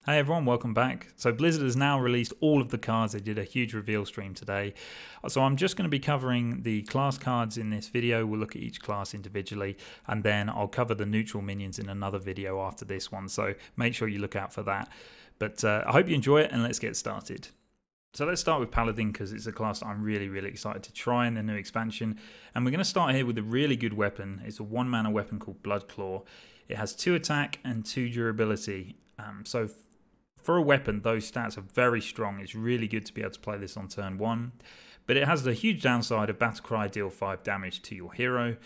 Hey everyone, welcome back. So Blizzard has now released all of the cards. They did a huge reveal stream today. So I'm just going to be covering the class cards in this video. We'll look at each class individually, and then I'll cover the neutral minions in another video after this one. So make sure you look out for that. But I hope you enjoy it, and let's get started. So let's start with Paladin because it's a class that I'm really excited to try in the new expansion. And we're going to start here with a really good weapon. It's a 1-mana weapon called Bloodclaw. It has 2 attack and 2 durability. So for a weapon, those stats are very strong. It's really good to be able to play this on turn 1. But it has the huge downside of Battle Cry deal 5 damage to your hero.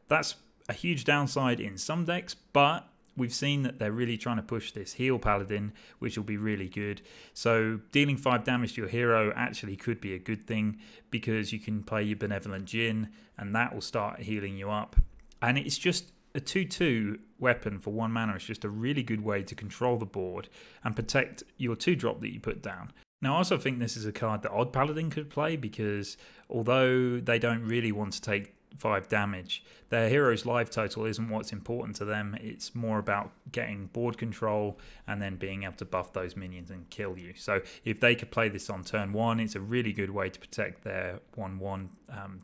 That's a huge downside in some decks, but we've seen that they're really trying to push this heal Paladin, which will be really good. So dealing 5 damage to your hero actually could be a good thing because you can play your Benevolent Djinn and that will start healing you up. And it's just a 2/2 weapon for 1 mana is just a really good way to control the board and protect your 2-drop that you put down. Now I also think this is a card that Odd Paladin could play because although they don't really want to take 5 damage, their hero's life total isn't what's important to them. It's more about getting board control and then being able to buff those minions and kill you. So if they could play this on turn 1, it's a really good way to protect their 1/1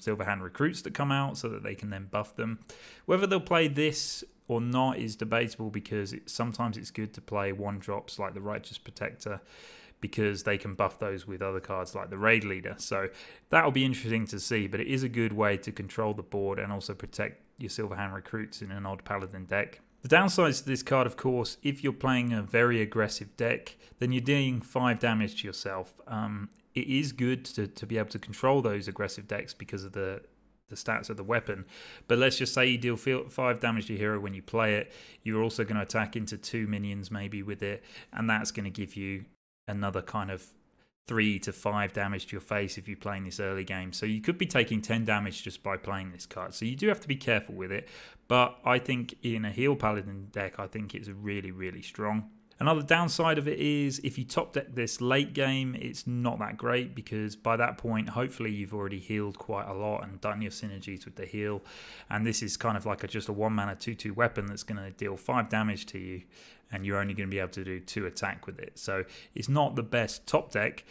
Silverhand recruits that come out so that they can then buff them. Whether they'll play this or not is debatable because sometimes it's good to play 1-drops like the Righteous Protector because they can buff those with other cards like the Raid Leader. So that'll be interesting to see, but it is a good way to control the board and also protect your Silverhand recruits in an Odd Paladin deck. The downsides to this card, of course, if you're playing a very aggressive deck, then you're dealing 5 damage to yourself. It is good to be able to control those aggressive decks because of the stats of the weapon, but let's just say you deal 5 damage to your hero when you play it. You're also going to attack into 2 minions maybe with it, and that's going to give you another kind of 3 to 5 damage to your face if you're playing this early game. So you could be taking 10 damage just by playing this card. So you do have to be careful with it. But I think in a heal Paladin deck, I think it's really strong. Another downside of it is if you top deck this late game, it's not that great because by that point, hopefully you've already healed quite a lot and done your synergies with the heal. And this is kind of like just a 1-mana 2/2 weapon that's going to deal 5 damage to you and you're only going to be able to do 2 attack with it. So it's not the best top deck.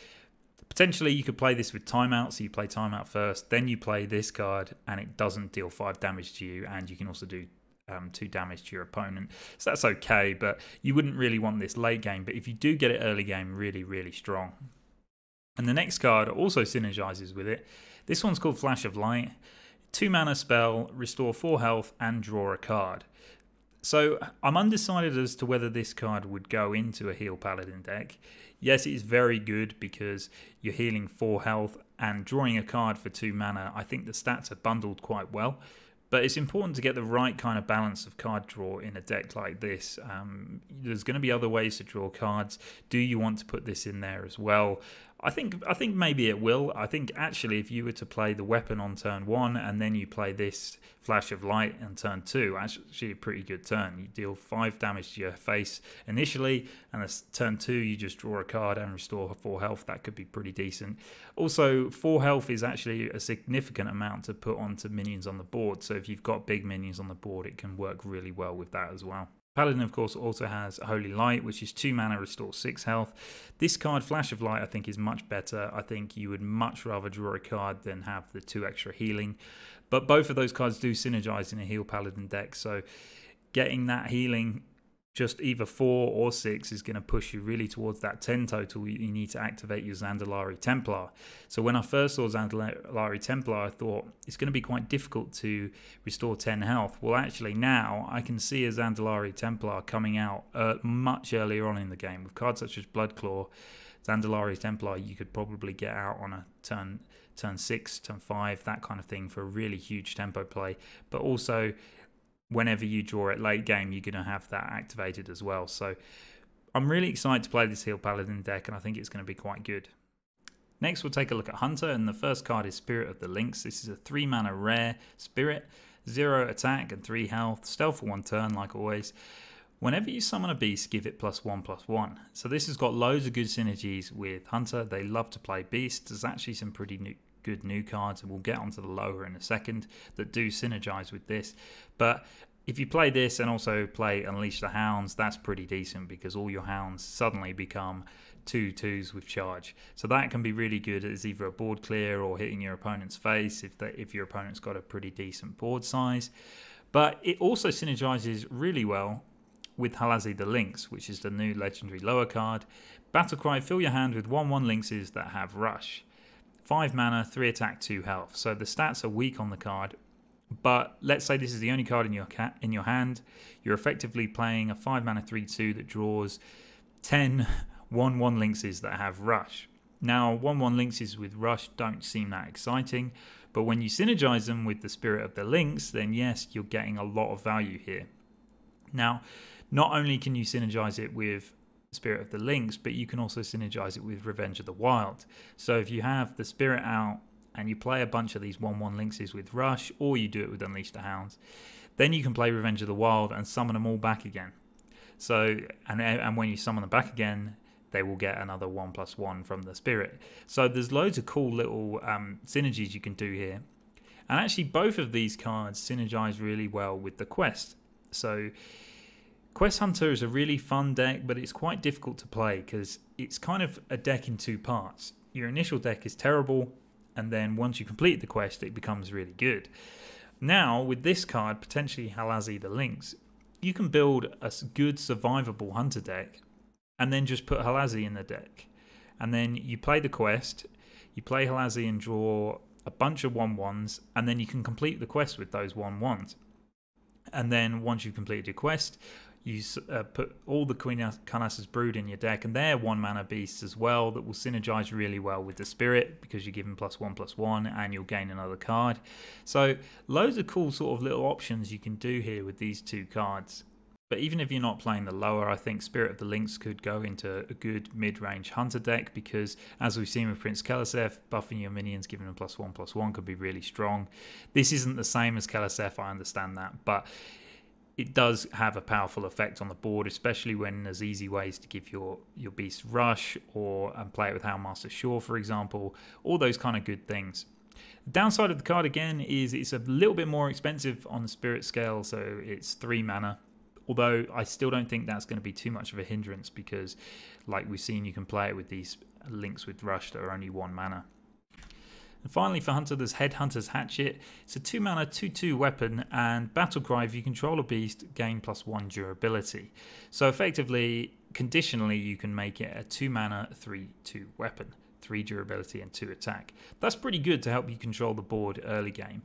Potentially you could play this with Timeout, so you play Timeout first, then you play this card and it doesn't deal 5 damage to you, and you can also do 2 damage to your opponent. So that's okay, but you wouldn't really want this late game. But if you do get it early game, really strong. And the next card also synergizes with it. This one's called Flash of Light. 2-mana spell, restore 4 health and draw a card. So I'm undecided as to whether this card would go into a heal Paladin deck. Yes, it is very good because you're healing 4 health and drawing a card for 2 mana. I think the stats are bundled quite well. But it's important to get the right kind of balance of card draw in a deck like this. There's going to be other ways to draw cards. Do you want to put this in there as well? I think maybe it will. I think actually if you were to play the weapon on turn 1 and then you play this Flash of Light on turn 2, actually a pretty good turn. You deal 5 damage to your face initially, and turn 2 you just draw a card and restore 4 health. That could be pretty decent. Also, 4 health is actually a significant amount to put onto minions on the board. So if you've got big minions on the board, it can work really well with that as well. Paladin, of course, also has Holy Light, which is 2 mana, restore 6 health. This card, Flash of Light, I think is much better. I think you would much rather draw a card than have the 2 extra healing. But both of those cards do synergize in a heal Paladin deck, so getting that healing just either 4 or 6 is going to push you really towards that 10 total. You need to activate your Zandalari Templar. So when I first saw Zandalari Templar, I thought it's going to be quite difficult to restore 10 health. Well, actually now I can see a Zandalari Templar coming out much earlier on in the game. With cards such as Bloodclaw, Zandalari Templar you could probably get out on a turn 6, turn 5, that kind of thing for a really huge tempo play. But also, whenever you draw it late game, you're going to have that activated as well. So I'm really excited to play this heal Paladin deck, and I think it's going to be quite good. Next, we'll take a look at Hunter, and the first card is Spirit of the Lynx. This is a 3-mana rare spirit, 0 attack and 3 health, stealth for 1 turn like always. Whenever you summon a beast, give it +1/+1. So this has got loads of good synergies with Hunter. They love to play beasts. There's actually some pretty good new cards, and we'll get onto the lower in a second, that do synergize with this. But If you play this and also play Unleash the Hounds, that's pretty decent because all your hounds suddenly become 2/2s with charge. So that can be really good as either a board clear or hitting your opponent's face if your opponent's got a pretty decent board size. But it also synergizes really well with Halazzi the Lynx, which is the new legendary Loa card. Battlecry, fill your hand with 1/1 lynxes that have rush. 5 mana, 3 attack, 2 health. So the stats are weak on the card. But let's say this is the only card in your hand. You're effectively playing a 5 mana 3/2 that draws 10 1/1 lynxes that have rush. Now 1/1 lynxes with rush don't seem that exciting, but when you synergize them with the Spirit of the Lynx, then yes, you're getting a lot of value here. Now, not only can you synergize it with Spirit of the Lynx, but you can also synergize it with Revenge of the Wild. So if you have the Spirit out and you play a bunch of these 1/1 lynxes with rush, or you do it with Unleash the Hounds, then you can play Revenge of the Wild and summon them all back again. So, and when you summon them back again, they will get another 1/1 from the Spirit. So there's loads of cool little synergies you can do here. And actually both of these cards synergize really well with the Quest. So Quest Hunter is a really fun deck, but it's quite difficult to play because it's kind of a deck in 2 parts. Your initial deck is terrible, and then once you complete the quest, it becomes really good. Now, with this card, potentially Halazzi the Lynx, you can build a good survivable hunter deck, and then just put Halazzi in the deck. And then you play the quest, you play Halazzi and draw a bunch of 1/1s, and then you can complete the quest with those 1/1s. And then once you've completed your quest, you put all the Queen Carnassus Brood in your deck, and they're 1 mana beasts as well that will synergize really well with the Spirit because you give them +1/+1 and you'll gain another card. So loads of cool sort of little options you can do here with these 2 cards. But even if you're not playing the lower, I think Spirit of the Lynx could go into a good mid-range hunter deck because, as we've seen with Prince Keleseth, buffing your minions, giving them +1/+1 could be really strong. This isn't the same as Keleseth, I understand that, but it does have a powerful effect on the board, especially when there's easy ways to give your beast rush or play it with Houndmaster Shore, for example. All those kind of good things. The downside of the card, again, is it's a little bit more expensive on the Spirit scale, so it's 3 mana. Although I still don't think that's going to be too much of a hindrance because, like we've seen, you can play it with these links with rush that are only 1 mana. And finally for Hunter, there's Headhunter's Hatchet. It's a 2 mana 2/2 weapon, and Battlecry, if you control a beast, gain +1 durability. So effectively, conditionally, you can make it a 2 mana 3/2 weapon, 3 durability and 2 attack. That's pretty good to help you control the board early game.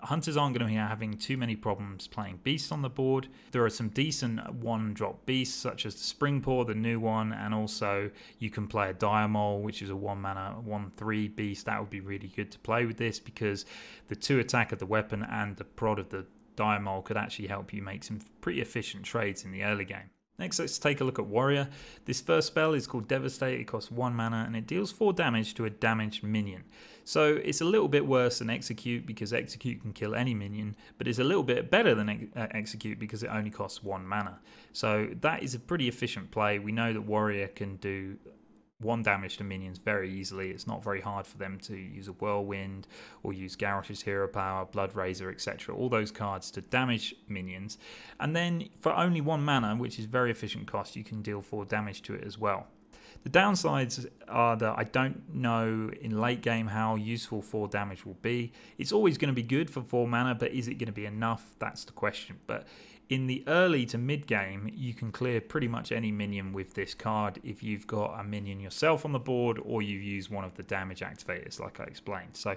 Hunters aren't going to be having too many problems playing beasts on the board. There are some decent 1-drop beasts such as the Springpaw, the new one, and also you can play a Diamol, which is a 1 mana 1/3 beast. That would be really good to play with this because the 2 attack of the weapon and the prod of the Diamol could actually help you make some pretty efficient trades in the early game. Next, let's take a look at Warrior. This first spell is called Devastate. It costs 1 mana and it deals 4 damage to a damaged minion. So it's a little bit worse than Execute because Execute can kill any minion, but it's a little bit better than Execute because it only costs 1 mana. So that is a pretty efficient play. We know that Warrior can do 1 damage to minions very easily. It's not very hard for them to use a Whirlwind or use Garrosh's Hero Power, Blood Razor, etc. All those cards to damage minions. And then for only 1 mana, which is very efficient cost, you can deal 4 damage to it as well. The downsides are that I don't know in late game how useful 4 damage will be. It's always going to be good for 4 mana, but is it going to be enough? That's the question. But in the early to mid game, you can clear pretty much any minion with this card if you've got a minion yourself on the board or you use one of the damage activators like I explained. So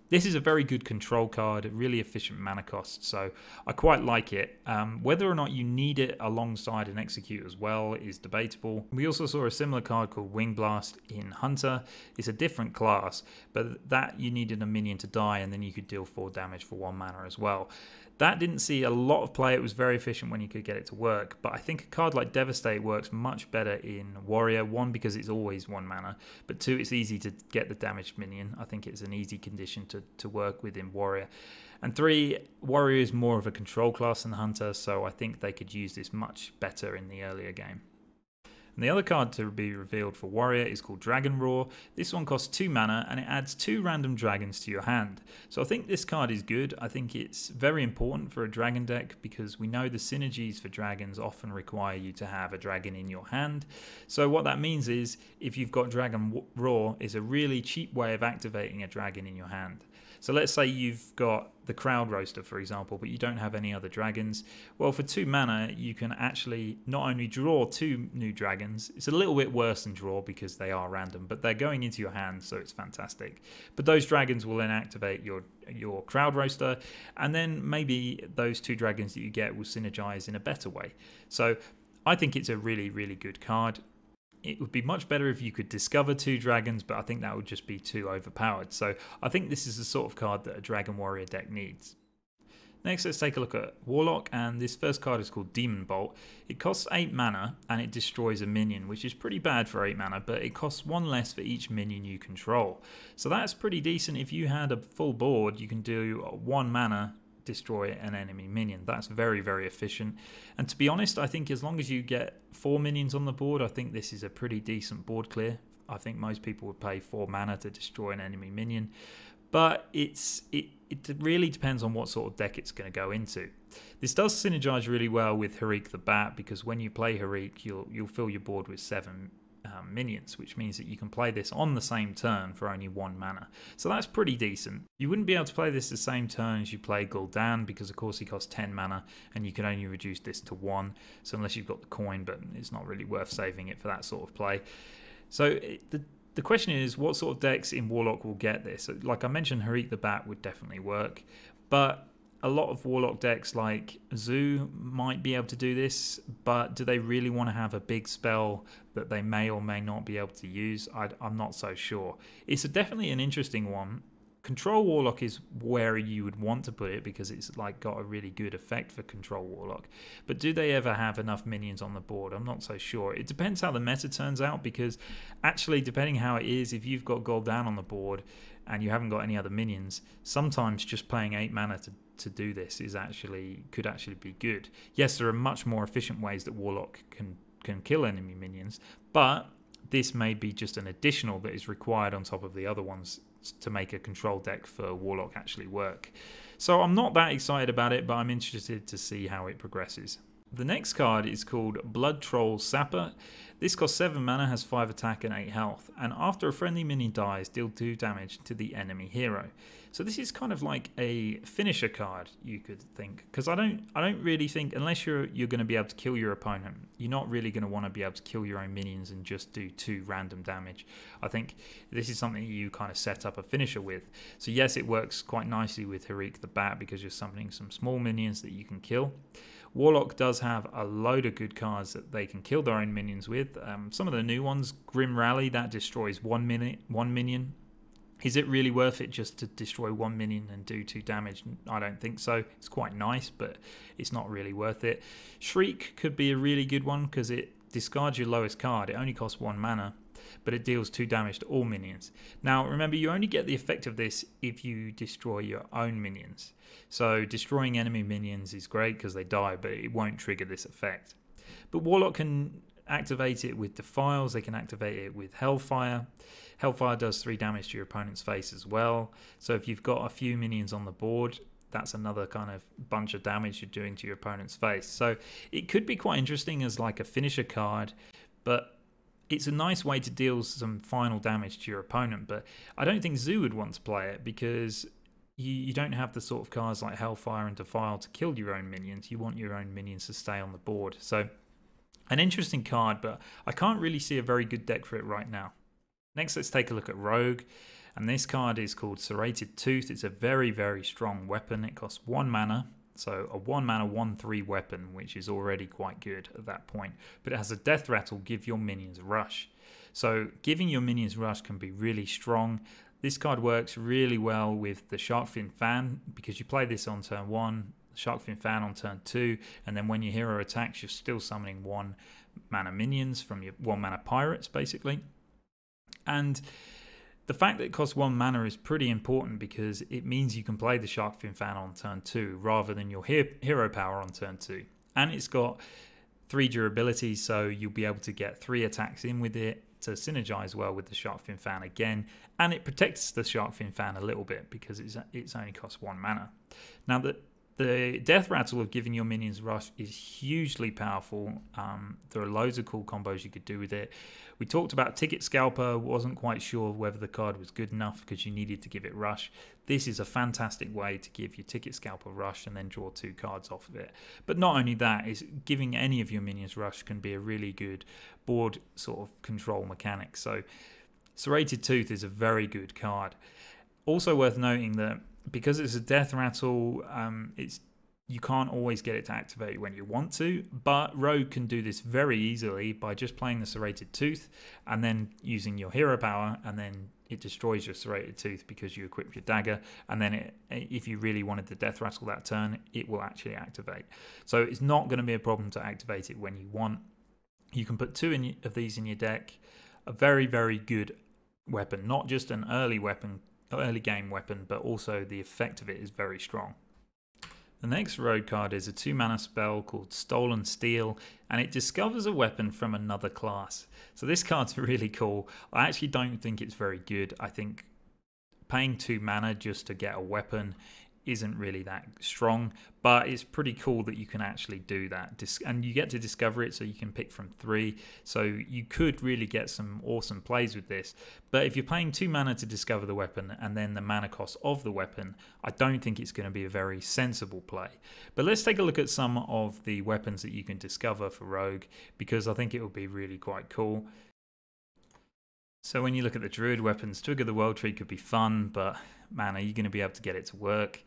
this is a very good control card, really efficient mana cost, so I quite like it. Whether or not you need it alongside an Execute as well is debatable. We also saw a similar card called Wing Blast in Hunter. It's a different class, but that you needed a minion to die and then you could deal 4 damage for 1 mana as well. That didn't see a lot of play. It was very efficient when you could get it to work, but I think a card like Devastate works much better in Warrior. 1, because it's always 1 mana, but 2, it's easy to get the damaged minion. I think it's an easy condition to work with in Warrior. And 3, Warrior is more of a control class than Hunter, so I think they could use this much better in the earlier game. And the other card to be revealed for Warrior is called Dragon Roar. This one costs 2 mana and it adds 2 random dragons to your hand. So I think this card is good. I think it's very important for a dragon deck because we know the synergies for dragons often require you to have a dragon in your hand. So what that means is if you've got Dragon Roar, is a really cheap way of activating a dragon in your hand. So let's say you've got the Crowd Roaster, for example, but you don't have any other dragons. Well, for 2 mana, you can actually not only draw 2 new dragons, it's a little bit worse than draw because they are random, but they're going into your hand, so it's fantastic. But those dragons will then activate your Crowd Roaster, and then maybe those 2 dragons that you get will synergize in a better way. So I think it's a really, really good card. It would be much better if you could discover 2 dragons, but I think that would just be too overpowered. So I think this is the sort of card that a Dragon Warrior deck needs. Next, let's take a look at Warlock, and this first card is called Demon Bolt. It costs 8 mana and it destroys a minion, which is pretty bad for 8 mana, but it costs 1 less for each minion you control. So that's pretty decent. If you had a full board, you can do 1 mana, destroy an enemy minion. That's very, very efficient. And to be honest, I think as long as you get 4 minions on the board, I think this is a pretty decent board clear. I think most people would pay 4 mana to destroy an enemy minion, but it really depends on what sort of deck it's going to go into. This does synergize really well with Harik the Bat, because when you play Harik, you'll fill your board with 7 minions, which means that you can play this on the same turn for only 1 mana. So that's pretty decent. You wouldn't be able to play this the same turn as you play Gul'dan, because of course he costs 10 mana and you can only reduce this to 1. So unless you've got the coin, but it's not really worth saving it for that sort of play. So the question is, what sort of decks in Warlock will get this? So, like I mentioned, Harik the Bat would definitely work, but a lot of Warlock decks like Zoo might be able to do this, but do they really want to have a big spell that they may or may not be able to use? I'm not so sure. It's definitely an interesting one. Control Warlock is where you would want to put it because it's like got a really good effect for Control Warlock. But do they ever have enough minions on the board? I'm not so sure. It depends how the meta turns out, because actually depending how it is, if you've got Gul'dan on the board and you haven't got any other minions, sometimes just playing 8 mana to do this could actually be good. Yes, there are much more efficient ways that Warlock can kill enemy minions, but this may be just an additional that is required on top of the other ones to make a control deck for Warlock actually work. So I'm not that excited about it, but I'm interested to see how it progresses. The next card is called Blood Troll Sapper. This costs 7 mana, has 5 attack and 8 health, and after a friendly minion dies, deal 2 damage to the enemy hero. So this is kind of like a finisher card, you could think, because I don't really think, unless you're going to be able to kill your opponent, you're not really going to want to be able to kill your own minions and just do 2 random damage. I think this is something you kind of set up a finisher with. So yes, it works quite nicely with Harik the Bat because you're summoning some small minions that you can kill. Warlock does have a load of good cards that they can kill their own minions with. Some of the new ones, Grim Rally, that destroys 1 minion. Is it really worth it just to destroy 1 minion and do 2 damage? I don't think so. It's quite nice, but it's not really worth it. Shriek could be a really good one because it discards your lowest card. It only costs 1 mana, but it deals 2 damage to all minions. Now, remember, you only get the effect of this if you destroy your own minions. So destroying enemy minions is great because they die, but it won't trigger this effect. But Warlock can activate it with Defiles. They can activate it with Hellfire. Hellfire does 3 damage to your opponent's face as well. So if you've got a few minions on the board, that's another kind of bunch of damage you're doing to your opponent's face. So it could be quite interesting as like a finisher card, but it's a nice way to deal some final damage to your opponent. But I don't think Zoo would want to play it because you don't have the sort of cards like Hellfire and Defile to kill your own minions. You want your own minions to stay on the board. So an interesting card, but I can't really see a very good deck for it right now. Next, let's take a look at Rogue. And this card is called Serrated Tooth. It's a very, very strong weapon. It costs 1 mana. So a 1 mana 1/3 weapon, which is already quite good at that point. But it has a death rattle, give your minions rush. So giving your minions rush can be really strong. This card works really well with the Sharkfin Fan because you play this on turn 1, Sharkfin Fan on turn 2, and then when your hero attacks, you're still summoning 1 mana minions from your 1 mana pirates, basically. And the fact that it costs 1 mana is pretty important because it means you can play the Sharkfin Fan on turn 2 rather than your hero power on turn 2. And it's got 3 durability, so you'll be able to get 3 attacks in with it to synergize well with the Sharkfin Fan again, and it protects the Sharkfin Fan a little bit because it's only costs 1 mana. Now the Death Rattle of giving your minions rush is hugely powerful. There are loads of cool combos you could do with it. We talked about Ticket Scalper, wasn't quite sure whether the card was good enough because you needed to give it rush. This is a fantastic way to give your Ticket Scalper rush and then draw 2 cards off of it. But not only that, is giving any of your minions rush can be a really good board sort of control mechanic. So Serrated Tooth is a very good card. Also worth noting that because it's a Death Rattle, you can't always get it to activate when you want to, but Rogue can do this very easily by just playing the Serrated Tooth and then using your hero power, and then it destroys your Serrated Tooth because you equip your dagger, and then if you really wanted the Death Rattle that turn, it will actually activate. So it's not going to be a problem to activate it when you want. You can put 2 of these in your deck. A very, very good weapon, not just an early game weapon, but also the effect of it is very strong. The next road card is a 2 mana spell called Stolen Steel, and it discovers a weapon from another class. So this card's really cool. I actually don't think it's very good. I think paying 2 mana just to get a weapon isn't really that strong, but it's pretty cool that you can actually do that, and you get to discover it, so you can pick from 3, so you could really get some awesome plays with this. But if you're paying 2 mana to discover the weapon and then the mana cost of the weapon, I don't think it's going to be a very sensible play. But let's take a look at some of the weapons that you can discover for Rogue, because I think it will be really quite cool. So when you look at the Druid weapons, Twig of the World Tree could be fun, but man, are you going to be able to get it to work?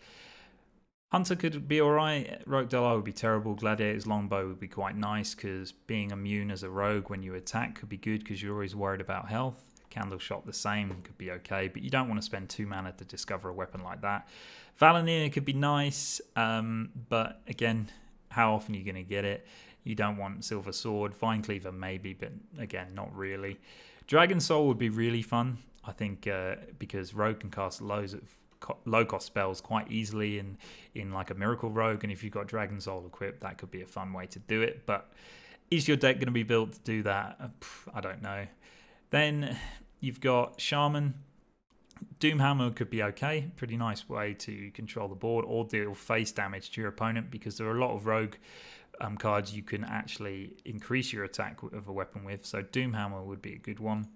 Hunter could be alright, Rogue Dalai would be terrible, Gladiator's Longbow would be quite nice because being immune as a rogue when you attack could be good because you're always worried about health. Candle Shot the same, could be okay, but you don't want to spend 2 mana to discover a weapon like that. Valanir could be nice, but again, how often are you going to get it? You don't want Silver Sword. Vine Cleaver maybe, but again, not really. Dragon Soul would be really fun, I think, because Rogue can cast loads of low-cost spells quite easily in like a Miracle Rogue, and if you've got Dragon Soul equipped, that could be a fun way to do it. But is your deck going to be built to do that? I don't know. Then you've got Shaman. Doomhammer could be okay, pretty nice way to control the board or deal face damage to your opponent, because there are a lot of Rogue cards you can actually increase your attack of a weapon with, so Doomhammer would be a good one.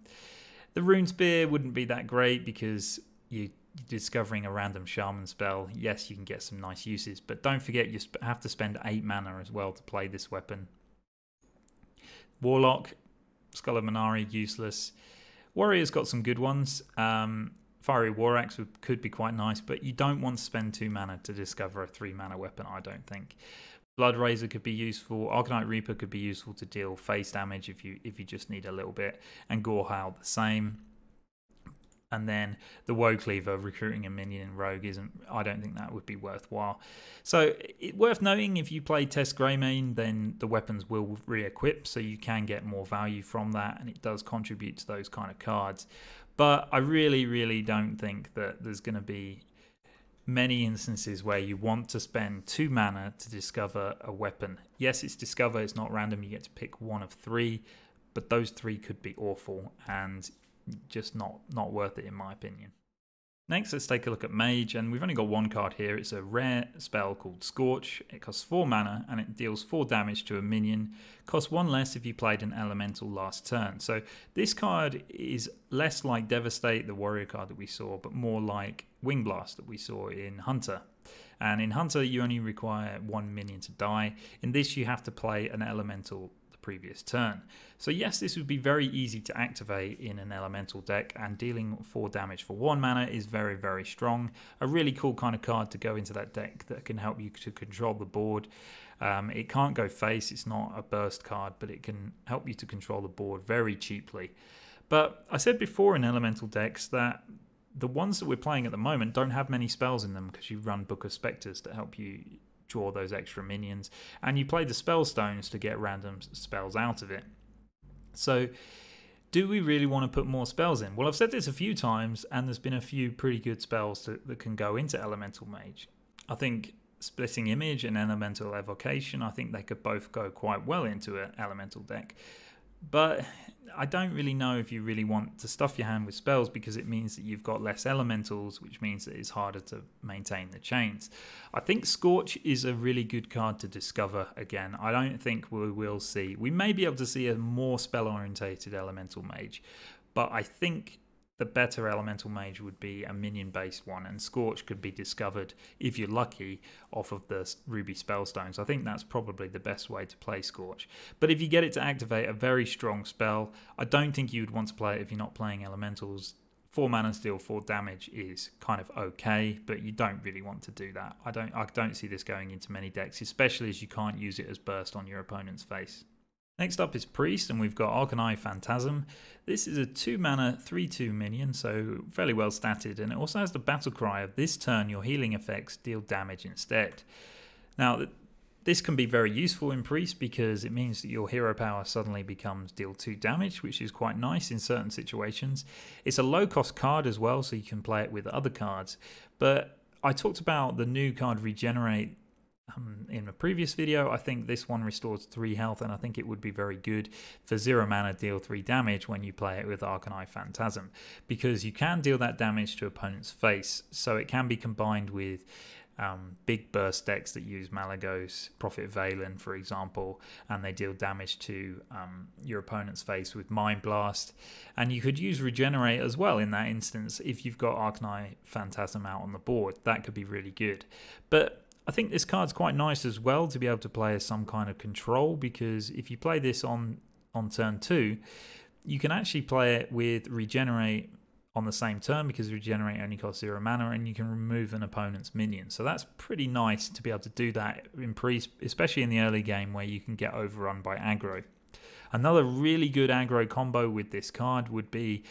The Rune Spear wouldn't be that great because you're discovering a random Shaman spell. Yes, you can get some nice uses, but don't forget you have to spend 8 mana as well to play this weapon. Warlock, Skull of Manari, useless. Warrior's got some good ones. Fiery War Axe could be quite nice, but you don't want to spend 2 mana to discover a 3 mana weapon, I don't think. Blood Razor could be useful. Arcanite Reaper could be useful to deal face damage if you just need a little bit, and Gorehowl the same. And then the Woe Cleaver, recruiting a minion in Rogue I don't think that would be worthwhile. So worth noting, if you play Test Greymane, then the weapons will re-equip, so you can get more value from that, and it does contribute to those kind of cards. But I really, really don't think that there's going to be many instances where you want to spend 2 mana to discover a weapon. Yes, it's discover, it's not random, you get to pick 1 of 3, but those 3 could be awful and just not worth it in my opinion. Next, let's take a look at Mage, and we've only got 1 card here. It's a rare spell called Scorch. It costs 4 mana and it deals 4 damage to a minion. Costs 1 less if you played an elemental last turn. So this card is less like Devastate, the warrior card that we saw, but more like Wing Blast that we saw in Hunter. And in Hunter, you only require 1 minion to die. In this, you have to play an elemental previous turn. So yes, this would be very easy to activate in an elemental deck, and dealing 4 damage for 1 mana is very, very strong. A really cool kind of card to go into that deck that can help you to control the board. It can't go face, it's not a burst card, but it can help you to control the board very cheaply. But I said before in elemental decks that the ones that we're playing at the moment don't have many spells in them, because you run Book of Spectres to help you draw those extra minions, and you play the spell stones to get random spells out of it. So do we really want to put more spells in? Well, I've said this a few times, and there's been a few pretty good spells that can go into Elemental Mage. I think Splitting Image and Elemental Evocation, I think they could both go quite well into an elemental deck. But I don't really know if you really want to stuff your hand with spells, because it means that you've got less elementals, which means that it's harder to maintain the chains. I think Scorch is a really good card to discover again. I don't think we will see. We may be able to see a more spell-orientated elemental mage, but I think the better elemental mage would be a minion-based one, and Scorch could be discovered, if you're lucky, off of the Ruby Spellstones. I think that's probably the best way to play Scorch. But if you get it to activate a very strong spell, I don't think you would want to play it if you're not playing elementals. 4 mana steal, 4 damage is kind of okay, but you don't really want to do that. I don't see this going into many decks, especially as you can't use it as burst on your opponent's face. Next up is Priest, and we've got Arcanine Phantasm. This is a 2 mana 3/2 minion, so fairly well statted, and it also has the battle cry of this turn your healing effects deal damage instead. Now, this can be very useful in Priest because it means that your hero power suddenly becomes deal 2 damage, which is quite nice in certain situations. It's a low cost card as well, so you can play it with other cards. But I talked about the new card Regenerate in a previous video. I think this one restores 3 health, and I think it would be very good for 0 mana deal 3 damage when you play it with Arcanine Phantasm, because you can deal that damage to opponent's face, so it can be combined with big burst decks that use Malygos, Prophet Valen for example, and they deal damage to your opponent's face with Mind Blast. And you could use Regenerate as well in that instance if you've got Arcanine Phantasm out on the board. That could be really good. But I think this card's quite nice as well to be able to play as some kind of control, because if you play this on turn 2, you can actually play it with Regenerate on the same turn, because Regenerate only costs 0 mana, and you can remove an opponent's minion. So that's pretty nice to be able to do that in Priest, especially in the early game where you can get overrun by aggro. Another really good aggro combo with this card would be,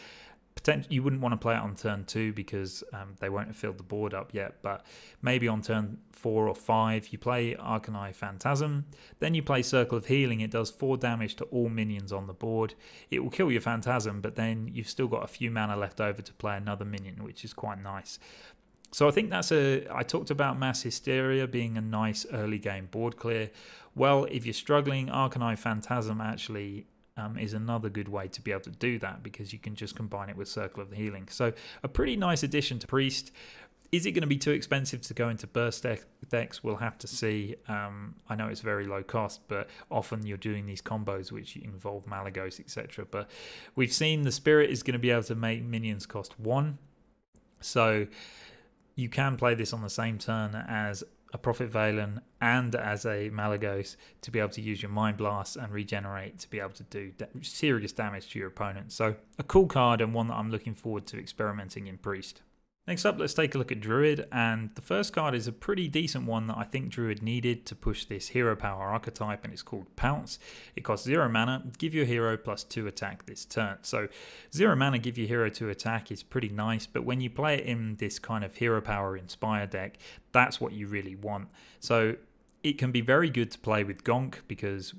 you wouldn't want to play it on turn 2 because they won't have filled the board up yet, but maybe on turn 4 or 5 you play Arcanine Phantasm, then you play Circle of Healing. It does 4 damage to all minions on the board. It will kill your Phantasm, but then you've still got a few mana left over to play another minion, which is quite nice. So I think I talked about Mass Hysteria being a nice early game board clear. Well, if you're struggling, Arcanine Phantasm actually is another good way to be able to do that, because you can just combine it with Circle of the Healing. So a pretty nice addition to Priest. Is it going to be too expensive to go into burst decks? We'll have to see. I know it's very low cost, but often you're doing these combos which involve Malygos, etc. But we've seen the Spirit is going to be able to make minions cost 1. So you can play this on the same turn as a Prophet Valen and as a Malygos to be able to use your Mind Blast and Regenerate to be able to do serious damage to your opponent. So a cool card, and one that I'm looking forward to experimenting in Priest. Next up, let's take a look at Druid, and the first card is a pretty decent one that I think Druid needed to push this hero power archetype, and it's called Pounce. It costs 0 mana, give your hero +2 attack this turn. So 0 mana, give your hero 2 attack is pretty nice, but when you play it in this kind of hero power inspire deck, that's what you really want. So it can be very good to play with Gonk, because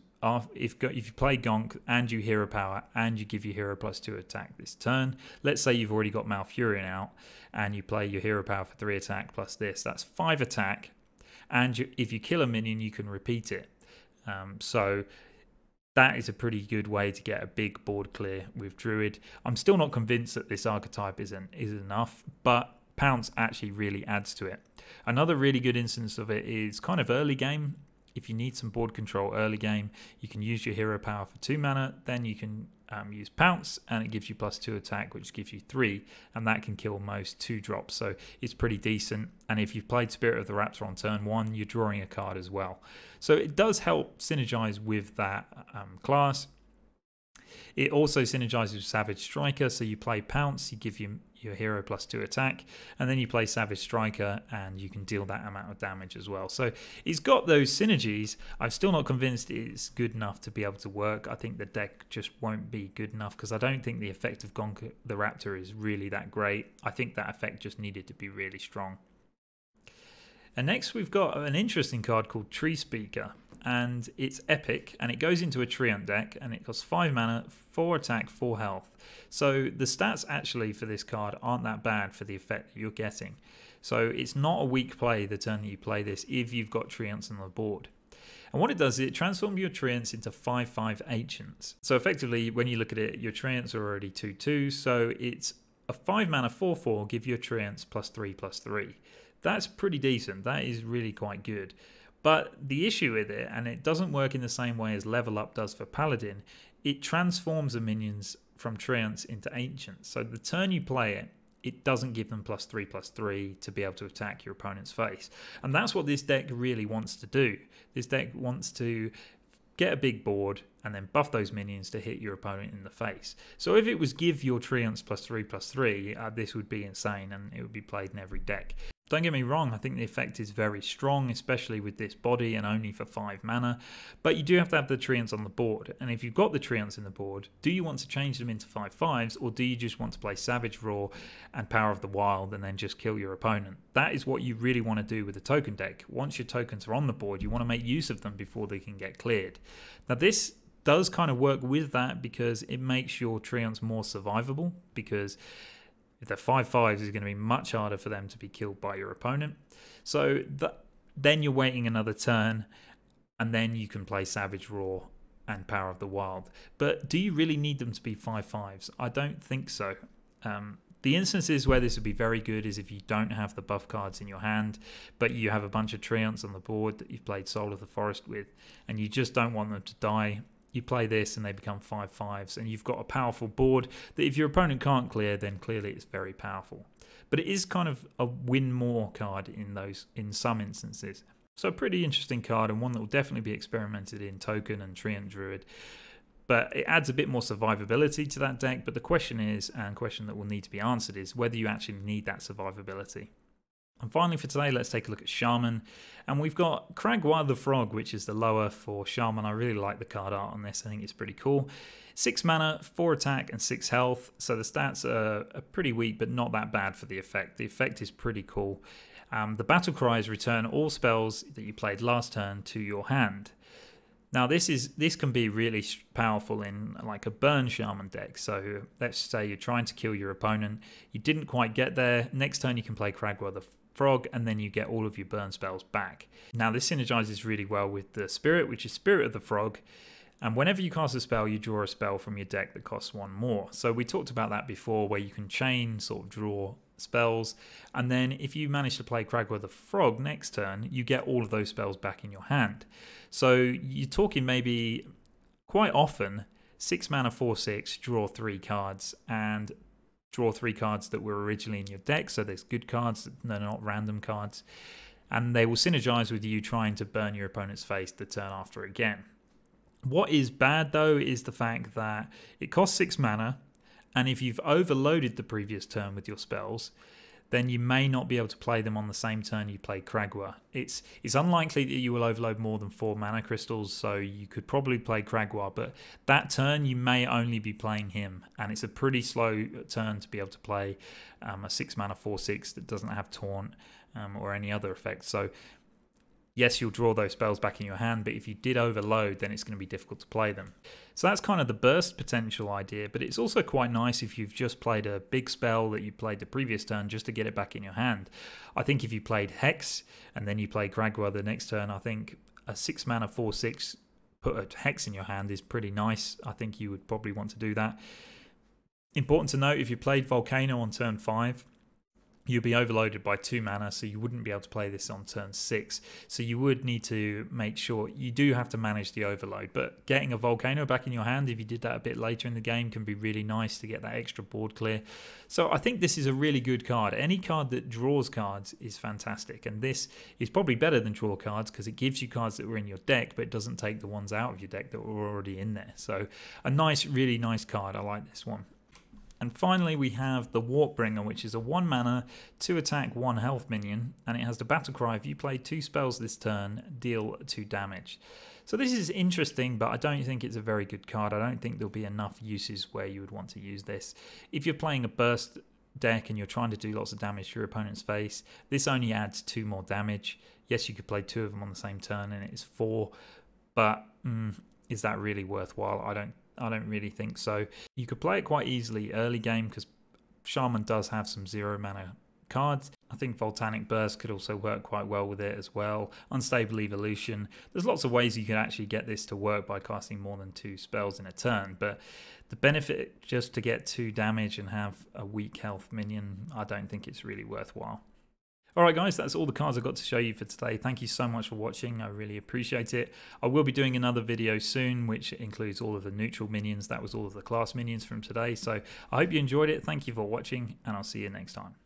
if you play Gonk and you hero power and you give your hero +2 attack this turn, let's say you've already got Malfurion out and you play your hero power for 3 attack plus this, that's 5 attack, and if you kill a minion you can repeat it. So that is a pretty good way to get a big board clear with Druid. I'm still not convinced that this archetype is enough, but Pounce actually really adds to it. Another really good instance of it is kind of early game. If you need some board control early game, you can use your hero power for 2 mana, then you can use Pounce, and it gives you +2 attack, which gives you 3, and that can kill most 2-drops, so it's pretty decent. And if you've played Spirit of the Raptor on turn 1, you're drawing a card as well. So it does help synergize with that class. It also synergizes with Savage Striker, so you play Pounce, you give your hero +2 attack, and then you play Savage Striker and you can deal that amount of damage as well. So it's got those synergies. I'm still not convinced it's good enough to be able to work. I think the deck just won't be good enough, because I don't think the effect of Gonk the Raptor is really that great. I think that effect just needed to be really strong. And next we've got an interesting card called Tree Speaker, and it's epic, and it goes into a Treant deck, and it costs 5 mana, 4 attack, 4 health. So the stats actually for this card aren't that bad for the effect that you're getting. So it's not a weak play the turn that you play this if you've got treants on the board. And what it does is it transforms your treants into 5/5 ancients. So effectively, when you look at it, your treants are already 2/2, so it's a 5 mana 4/4, give your treants +3/+3. That's pretty decent. That is really quite good. But the issue with it, and it doesn't work in the same way as Level Up does for Paladin, it transforms the minions from treants into ancients. So the turn you play it, it doesn't give them +3/+3 to be able to attack your opponent's face. And that's what this deck really wants to do. This deck wants to get a big board and then buff those minions to hit your opponent in the face. So if it was give your treants +3/+3, this would be insane and it would be played in every deck. Don't get me wrong, I think the effect is very strong, especially with this body and only for 5 mana, but you do have to have the treants on the board, and if you've got the treants in the board, do you want to change them into 5/5s, or do you just want to play Savage Roar and Power of the Wild and then just kill your opponent? That is what you really want to do with a token deck. Once your tokens are on the board, you want to make use of them before they can get cleared. Now this does kind of work with that because it makes your treants more survivable, because if they're 5/5s, it's going to be much harder for them to be killed by your opponent. So then you're waiting another turn, and then you can play Savage Roar and Power of the Wild. But do you really need them to be 5/5s? I don't think so. The instances where this would be very good is if you don't have the buff cards in your hand, but you have a bunch of treants on the board that you've played Soul of the Forest with, and you just don't want them to die. You play this and they become 5/5s, and you've got a powerful board that if your opponent can't clear, then clearly it's very powerful. But it is kind of a win more card in some instances. So a pretty interesting card, and one that will definitely be experimented in Token and Treant Druid. But it adds a bit more survivability to that deck, but the question is, and question that will need to be answered, is whether you actually need that survivability. And finally for today, let's take a look at Shaman. And we've got Kragwa the Frog, which is the lower for Shaman. I really like the card art on this. I think it's pretty cool. 6 mana, 4 attack and 6 health. So the stats are pretty weak, but not that bad for the effect. The effect is pretty cool. The battle cries return all spells that you played last turn to your hand. Now this can be really powerful in like a burn Shaman deck. So let's say you're trying to kill your opponent, you didn't quite get there. Next turn you can play Kragwa the Frog, and then you get all of your burn spells back. Now this synergizes really well with the Spirit, which is Spirit of the Frog. And whenever you cast a spell, you draw a spell from your deck that costs 1 more. So we talked about that before, where you can chain, sort of draw spells, and then if you manage to play Kragwa the Frog next turn, you get all of those spells back in your hand. So you're talking maybe quite often 6 mana 4/6, draw 3 cards, and draw 3 cards that were originally in your deck. So there's good cards, they're not random cards, and they will synergize with you trying to burn your opponent's face the turn after again. What is bad though is the fact that it costs 6 mana, and if you've overloaded the previous turn with your spells, then you may not be able to play them on the same turn you play Kragwa. It's unlikely that you will overload more than 4 mana crystals, so you could probably play Kragwa, but that turn you may only be playing him, and it's a pretty slow turn to be able to play a 6 mana 4/6 that doesn't have Taunt or any other effects. So yes, you'll draw those spells back in your hand, but if you did overload, then it's going to be difficult to play them. So that's kind of the burst potential idea, but it's also quite nice if you've just played a big spell that you played the previous turn just to get it back in your hand. I think if you played Hex and then you play Kragwa the next turn, I think a 6 mana 4/6 put a Hex in your hand is pretty nice. I think you would probably want to do that. Important to note, if you played Volcano on turn 5, you'll be overloaded by 2 mana, so you wouldn't be able to play this on turn 6. So you would need to make sure you do have to manage the overload. But getting a Volcano back in your hand, if you did that a bit later in the game, can be really nice to get that extra board clear. So I think this is a really good card. Any card that draws cards is fantastic, and this is probably better than draw cards because it gives you cards that were in your deck, but it doesn't take the ones out of your deck that were already in there. So a nice, really nice card. I like this one. And finally we have the Warpbringer, which is a 1 mana, 2 attack, 1 health minion, and it has the battle cry: if you play 2 spells this turn, deal 2 damage. So this is interesting, but I don't think it's a very good card. I don't think there'll be enough uses where you would want to use this. If you're playing a burst deck and you're trying to do lots of damage to your opponent's face, this only adds 2 more damage. Yes, you could play 2 of them on the same turn and it's 4, but is that really worthwhile? I don't really think so. You could play it quite easily early game because Shaman does have some 0 mana cards. I think Volcanic Burst could also work quite well with it as well. Unstable Evolution. There's lots of ways you can actually get this to work by casting more than 2 spells in a turn, but the benefit just to get 2 damage and have a weak health minion, I don't think it's really worthwhile. Alright guys, that's all the cards I've got to show you for today. Thank you so much for watching, I really appreciate it. I will be doing another video soon which includes all of the neutral minions. That was all of the class minions from today, so I hope you enjoyed it. Thank you for watching and I'll see you next time.